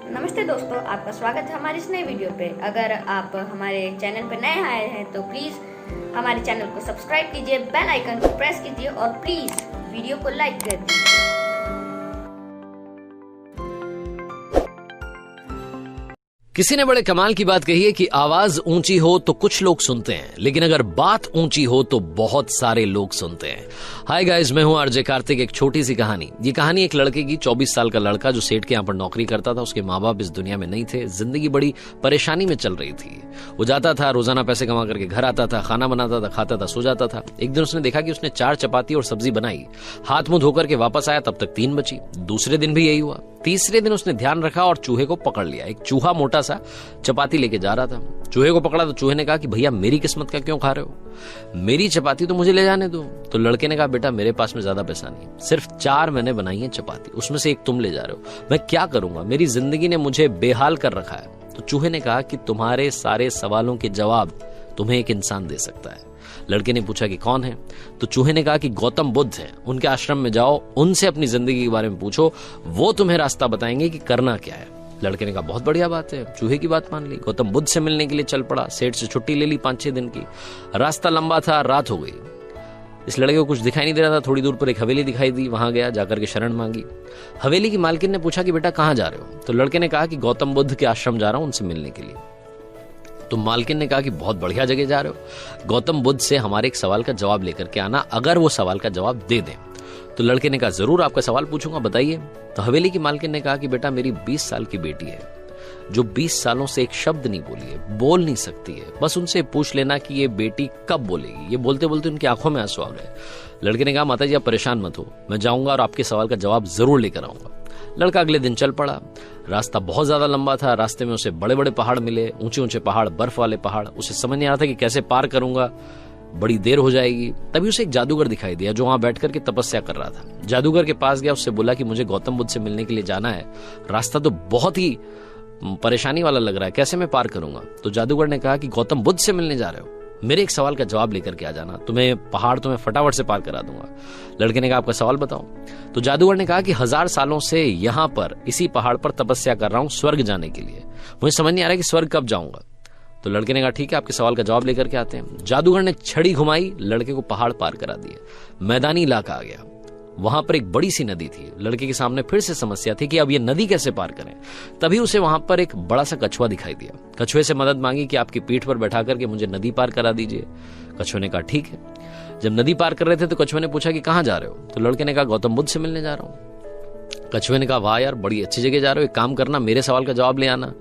नमस्ते दोस्तों, आपका स्वागत है हमारे इस नए वीडियो पे। अगर आप हमारे चैनल पर नए आए हैं तो प्लीज़ हमारे चैनल को सब्सक्राइब कीजिए, बेल आइकन को प्रेस कीजिए और प्लीज़ वीडियो को लाइक कर दीजिए। किसी ने बड़े कमाल की बात कही है कि आवाज ऊंची हो तो कुछ लोग सुनते हैं, लेकिन अगर बात ऊंची हो तो बहुत सारे लोग सुनते हैं। हाय गाइस, मैं हूं आरजे कार्तिक। एक छोटी सी कहानी। ये कहानी एक लड़के की। 24 साल का लड़का जो सेठ के यहाँ पर नौकरी करता था। उसके माँ बाप इस दुनिया में नहीं थे। जिंदगी बड़ी परेशानी में चल रही थी। वो जाता था, रोजाना पैसे कमा करके घर आता था, खाना बनाता था, खाता था, सो जाता था। एक दिन उसने देखा कि उसने 4 चपाती और सब्जी बनाई। हाथ मुंह धोकर के वापस आया, तब तक 3 बची। दूसरे दिन भी यही हुआ। तीसरे दिन उसने ध्यान रखा और चूहे को पकड़ लिया। एक चूहा मोटा सा चपाती लेके जा रहा था। चूहे को पकड़ा तो चूहे ने कहा कि भैया मेरी किस्मत का क्यों खा रहे हो, मेरी चपाती तो मुझे ले जाने दो। तो लड़के ने कहा बेटा मेरे पास में ज्यादा पैसा नहीं, सिर्फ 4 मैंने बनाई है चपाती, उसमें से एक तुम ले जा रहे हो, मैं क्या करूंगा, मेरी जिंदगी ने मुझे बेहाल कर रखा है। तो चूहे ने कहा कि तुम्हारे सारे सवालों के जवाब तुम्हें एक इंसान दे सकता है। लड़के ने पूछा कि कौन है? तो चूहे ने कहा कि गौतम बुद्ध हैं, उनके आश्रम में जाओ, उनसे अपनी जिंदगी के बारे में पूछो, वो तुम्हें रास्ता बताएंगे कि करना क्या है। लड़के ने कहा बहुत बढ़िया बात है। चूहे की बात मान ली, गौतम बुद्ध से मिलने के लिए चल पड़ा। सेठ से छुट्टी ले ली 5-6 दिन की। रास्ता लंबा था, रात हो गई। इस लड़के को कुछ दिखाई नहीं दे रहा था। थोड़ी दूर पर एक हवेली दिखाई दी, वहां गया, जाकर के शरण मांगी। हवेली की मालकिन ने पूछा कि बेटा कहाँ जा रहे हो? तो लड़के ने कहा कि गौतम बुद्ध के आश्रम जा रहा हूं, उनसे मिलने के लिए। तो मालकिन ने कहा कि बहुत बढ़िया जगह जा रहे हो, गौतम बुद्ध से हमारे एक सवाल का जवाब लेकर के आना, अगर वो सवाल का जवाब दे दें। तो लड़के ने कहा जरूर, आपका सवाल पूछूंगा, बताइए। तो हवेली की मालकिन ने कहा कि बेटा मेरी 20 साल की बेटी है जो 20 सालों से एक शब्द नहीं बोली है, बोल नहीं सकती है। बस उनसे पूछ लेना कि ये बेटी कब बोलेगी। ये बोलते बोलते उनकी आंखों में आंसू आ गए। लड़के ने कहा माता जी आप परेशान मत हो, मैं जाऊंगा और आपके सवाल का जवाब जरूर लेकर आऊंगा। लड़का अगले दिन चल पड़ा। रास्ता बहुत ज्यादा लंबा था। रास्ते में उसे बड़े बड़े पहाड़ मिले, ऊंचे ऊंचे पहाड़, बर्फ वाले पहाड़। उसे समझ नहीं आ रहा था कि कैसे पार करूंगा, बड़ी देर हो जाएगी। तभी उसे एक जादूगर दिखाई दिया जो वहां बैठ करके तपस्या कर रहा था। जादूगर के पास गया, उससे बोला कि मुझे गौतम बुद्ध से मिलने के लिए जाना है, रास्ता तो बहुत ही परेशानी वाला लग रहा है, कैसे मैं पार करूंगा? तो जादूगर ने कहा कि गौतम बुद्ध से मिलने जा रहे हो, मेरे एक सवाल का जवाब लेकर के आ जाना, तुम्हें पहाड़ तुम्हें फटाफट से पार करा दूंगा। लड़के ने कहा आपका सवाल बताओ। तो जादूगर ने कहा कि 1000 सालों से यहां पर इसी पहाड़ पर तपस्या कर रहा हूं स्वर्ग जाने के लिए, मुझे समझ नहीं आ रहा कि स्वर्ग कब जाऊंगा। तो लड़के ने कहा ठीक है, आपके सवाल का जवाब लेकर के आते हैं। जादूगर ने छड़ी घुमाई, लड़के को पहाड़ पार करा दिए। मैदानी इलाका आ गया। वहां पर एक बड़ी सी नदी थी। लड़के के सामने फिर से समस्या थी कि अब ये नदी कैसे पार करें। तभी उसे वहां पर एक बड़ा सा कछुआ दिखाई दिया। कछुए से मदद मांगी कि आपकी पीठ पर बैठा करके मुझे नदी पार करा दीजिए। कछुए ने कहा ठीक है। जब नदी पार कर रहे थे तो कछुए ने पूछा कि कहां जा रहे हो? तो लड़के ने कहा गौतम बुद्ध से मिलने जा रहा हूं। कछुए ने कहा वाह यार, बड़ी अच्छी जगह जा रहे हो, एक काम करना मेरे सवाल का जवाब ले आना।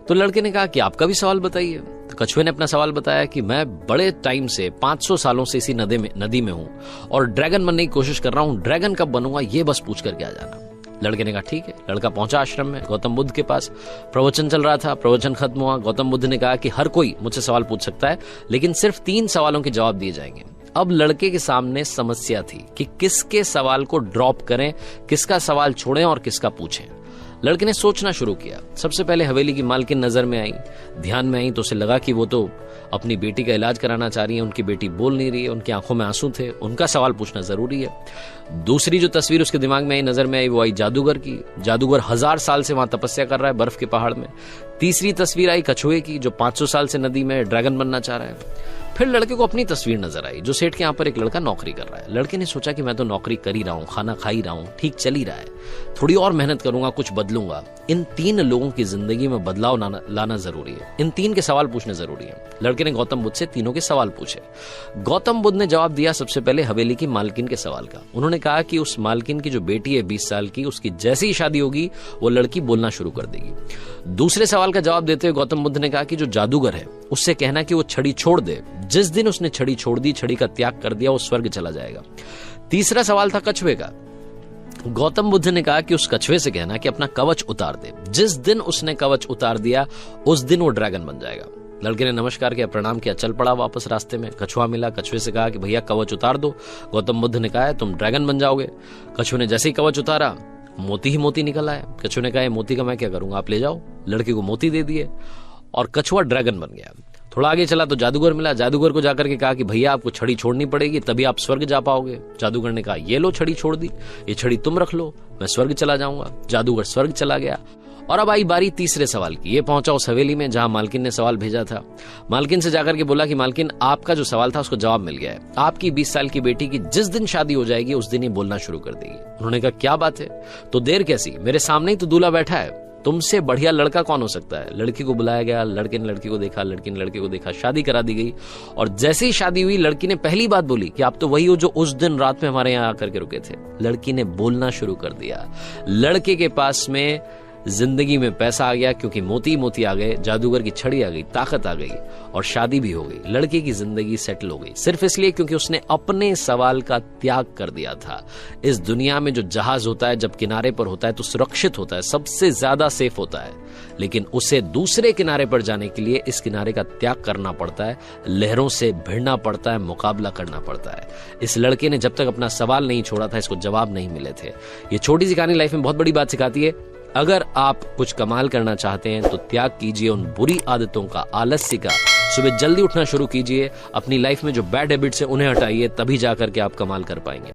तो लड़के ने कहा कि आपका भी सवाल बताइए। तो कछुए ने अपना सवाल बताया कि मैं बड़े टाइम से 500 सालों से इसी नदी में हूं और ड्रैगन बनने की कोशिश कर रहा हूं, ड्रैगन कब बनूंगा ये बस पूछ करके आ जाना। लड़के ने कहा ठीक है। लड़का पहुंचा आश्रम में, गौतम बुद्ध के पास। प्रवचन चल रहा था, प्रवचन खत्म हुआ। गौतम बुद्ध ने कहा कि हर कोई मुझसे सवाल पूछ सकता है, लेकिन सिर्फ 3 सवालों के जवाब दिए जाएंगे। अब लड़के के सामने समस्या थी कि किसके सवाल को ड्रॉप करें, किसका सवाल छोड़ें और किसका पूछें। लड़के ने सोचना शुरू किया। सबसे पहले हवेली की मालकिन नजर में आई, ध्यान में आई, तो उसे लगा कि वो तो अपनी बेटी का इलाज कराना चाह रही है, उनकी बेटी बोल नहीं रही है, उनकी आंखों में आंसू थे, उनका सवाल पूछना जरूरी है। दूसरी जो तस्वीर उसके दिमाग में आई, नजर में आई, वो आई जादूगर की। जादूगर 1000 साल से वहां तपस्या कर रहा है बर्फ के पहाड़ में। तीसरी तस्वीर आई कछुए की जो 500 साल से नदी में ड्रैगन बनना चाह रहा है। फिर लड़के को अपनी तस्वीर नजर आई जो सेठ के यहाँ पर एक लड़का नौकरी कर रहा है। लड़के ने सोचा कि मैं तो नौकरी कर ही रहा हूँ, खाना खा ही रहा हूँ, ठीक चल ही रहा है, थोड़ी और मेहनत करूंगा, कुछ बदलूंगा। इन 3 लोगों की जिंदगी में बदलाव लाना जरूरी है, इन 3 के सवाल पूछने जरूरी है। लड़के ने गौतम बुद्ध से तीनों के सवाल पूछे। गौतम बुद्ध ने जवाब दिया सबसे पहले हवेली की मालकिन के सवाल का। उन्होंने कहा कि उस मालकिन की जो बेटी है 20 साल की, उसकी जैसी ही शादी होगी वो लड़की बोलना शुरू कर देगी। दूसरे सवाल का जवाब देते हुए गौतम बुद्ध ने कहा कि जो जादूगर है उससे कहना कि वो छड़ी छोड़ दे, जिस दिन उसने छड़ी छोड़ दी, छड़ी का त्याग कर दिया, वो स्वर्ग चला जाएगा। तीसरा सवाल था कछुए का। गौतम बुद्ध ने कहा कि उस कछुए से कहना कि अपना कवच उतार दे, जिस दिन उसने कवच उतार दिया उस दिन वो ड्रैगन बन जाएगा। लड़के ने नमस्कार किया, प्रणाम किया, चल पड़ा वापस। रास्ते में कछुआ मिला। कछुए से कहा कि भैया कवच उतार दो। गौतम बुद्ध ने कहा तुम ड्रैगन बन जाओगे। कछुए ने जैसे ही कवच उतारा मोती ही मोती निकल आया। कछुए ने कहा मोती का मैं क्या करूंगा, आप ले जाओ। लड़के को मोती दे दिए और कछुआ ड्रैगन बन गया। थोड़ा आगे चला तो जादूगर मिला। जादूगर को जाकर के कहा कि भैया आपको छड़ी छोड़नी पड़ेगी, तभी आप स्वर्ग जा पाओगे। जादूगर ने कहा ये लो छड़ी छोड़ दी, ये छड़ी तुम रख लो, मैं स्वर्ग चला जाऊंगा। जादूगर स्वर्ग चला गया और अब आई बारी तीसरे सवाल की। ये पहुंचा उस हवेली में जहां मालकिन ने सवाल भेजा था। मालकिन से जाकर के बोला कि मालकिन, आपका जो सवाल था उसको जवाब मिल गया है। आपकी 20 साल की बेटी की जिस दिन शादी हो जाएगी उस दिन ही बोलना शुरू कर देगी। उन्होंने कहा, क्या बात है? तो देर कैसी, मेरे सामने ही तो दूल्हा बैठा है, तुमसे बढ़िया लड़का कौन हो सकता है? लड़की को बुलाया गया, लड़के ने लड़की को देखा, लड़की ने लड़के को देखा, शादी करा दी गई। और जैसे ही शादी हुई, लड़की ने पहली बात बोली कि आप तो वही हो जो उस दिन रात में हमारे यहाँ आकर के रुके थे। लड़की ने बोलना शुरू कर दिया। लड़के के पास में जिंदगी में पैसा आ गया, क्योंकि मोती मोती आ गए, जादूगर की छड़ी आ गई, ताकत आ गई, और शादी भी हो गई। लड़के की जिंदगी सेटल हो गई, सिर्फ इसलिए क्योंकि उसने अपने सवाल का त्याग कर दिया था। इस दुनिया में जो जहाज होता है जब किनारे पर होता है तो सुरक्षित होता है, सबसे ज्यादा सेफ होता है, लेकिन उसे दूसरे किनारे पर जाने के लिए इस किनारे का त्याग करना पड़ता है, लहरों से भिड़ना पड़ता है, मुकाबला करना पड़ता है। इस लड़के ने जब तक अपना सवाल नहीं छोड़ा था, इसको जवाब नहीं मिले थे। ये छोटी सी कहानी लाइफ में बहुत बड़ी बात सिखाती है। अगर आप कुछ कमाल करना चाहते हैं तो त्याग कीजिए उन बुरी आदतों का, आलस्य का। सुबह जल्दी उठना शुरू कीजिए, अपनी लाइफ में जो बैड हैबिट्स हैं उन्हें हटाइए, तभी जाकर के आप कमाल कर पाएंगे।